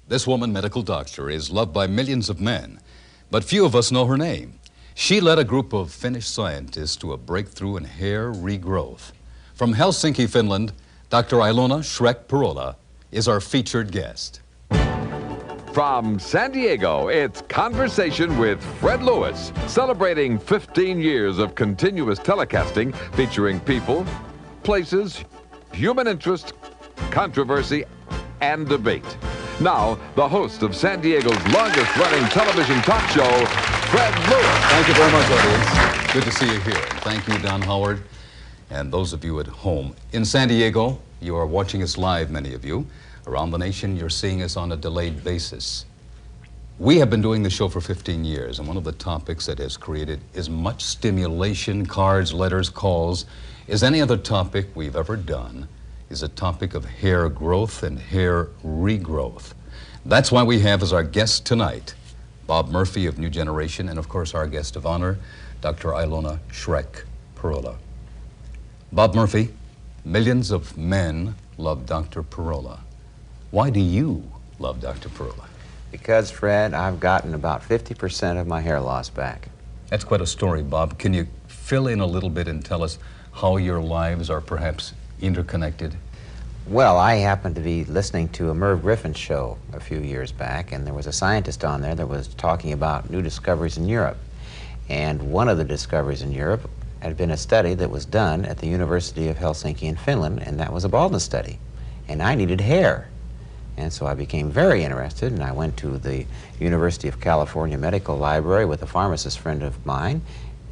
This woman, medical doctor, is loved by millions of men, but few of us know her name. She led a group of Finnish scientists to a breakthrough in hair regrowth. From Helsinki, Finland, Dr. Ilona Schreck-Purola is our featured guest. From San Diego, it's Conversation with Fred Lewis, celebrating 15 years of continuous telecasting featuring people, places, human interest, controversy, and debate. Now, the host of San Diego's longest-running television talk show, Fred Lewis. Thank you very much, audience. Good to see you here. Thank you, Don Howard, and those of you at home. In San Diego, you are watching us live, many of you. Around the nation, you're seeing us on a delayed basis. We have been doing the show for 15 years, and one of the topics that has created as much stimulation, cards, letters, calls, as any other topic we've ever done is a topic of hair growth and hair regrowth. That's why we have as our guest tonight Bob Murphy of New Generation, and of course our guest of honor, Dr. Ilona Schreck-Purola. Bob Murphy, millions of men love Dr. Purola. Why do you love Dr. Purola? Because, Fred, I've gotten about 50% of my hair loss back. That's quite a story, Bob. Can you fill in a little bit and tell us how your lives are perhaps interconnected? Well, I happened to be listening to a Merv Griffin show a few years back, and there was a scientist on there that was talking about new discoveries in Europe. And one of the discoveries in Europe had been a study that was done at the University of Helsinki in Finland, and that was a baldness study. And I needed hair. And so I became very interested, and I went to the University of California Medical Library with a pharmacist friend of mine,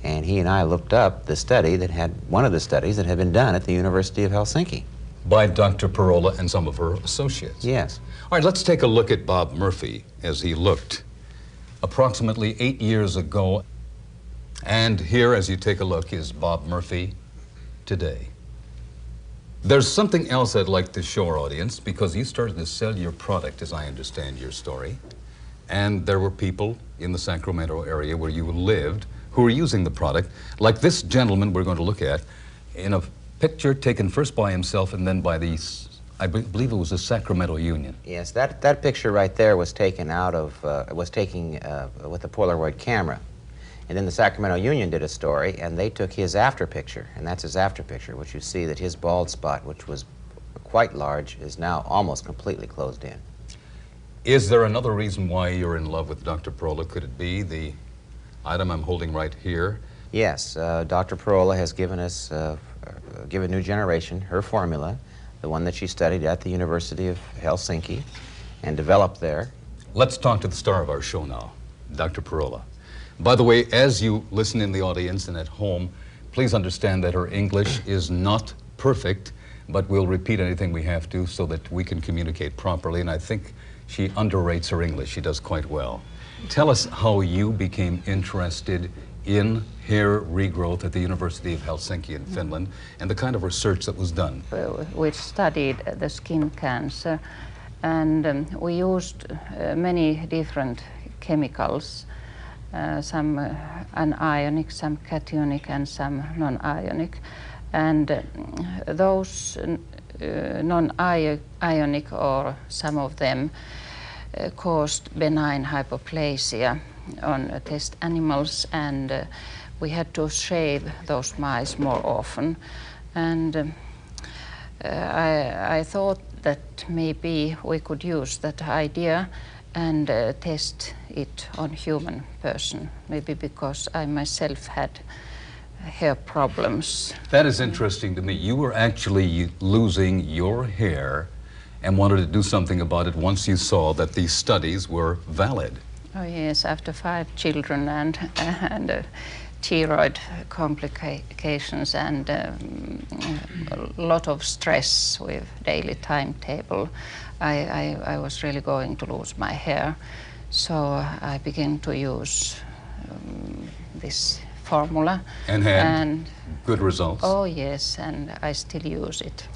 and he and I looked up the study that had, one of the studies that had been done at the University of Helsinki. By Dr. Purola and some of her associates? Yes. All right, let's take a look at Bob Murphy as he looked approximately 8 years ago. And here, as you take a look, is Bob Murphy today. There's something else I'd like to show our audience, because you started to sell your product, as I understand your story, and there were people in the Sacramento area where you lived who were using the product, like this gentleman we're going to look at, in a picture taken first by himself and then by the, I believe it was the Sacramento Union. Yes, that picture right there was taken out of, with a Polaroid camera. And then the Sacramento Union did a story, and they took his after picture, and that's his after picture, which you see that his bald spot, which was quite large, is now almost completely closed in. Is there another reason why you're in love with Dr. Purola? Could it be the item I'm holding right here? Yes, Dr. Purola has given us, given New Generation her formula, the one that she studied at the University of Helsinki and developed there. Let's talk to the star of our show now, Dr. Purola. By the way, as you listen in the audience and at home, please understand that her English is not perfect, but we'll repeat anything we have to so that we can communicate properly, and I think she underrates her English. She does quite well. Tell us how you became interested in hair regrowth at the University of Helsinki in Finland and the kind of research that was done. Which studied the skin cancer, and we used many different chemicals, some anionic, some cationic, and some non-ionic. And those non-ionic, or some of them, caused benign hypoplasia on test animals, and we had to shave those mice more often. And I thought that maybe we could use that idea and test it on human person, maybe because I myself had hair problems. That is interesting to me. You were actually losing your hair and wanted to do something about it once you saw that these studies were valid. Oh yes, after 5 children and thyroid complications and a lot of stress with daily timetable, I was really going to lose my hair. So I began to use this formula. And had good results? Oh yes, and I still use it.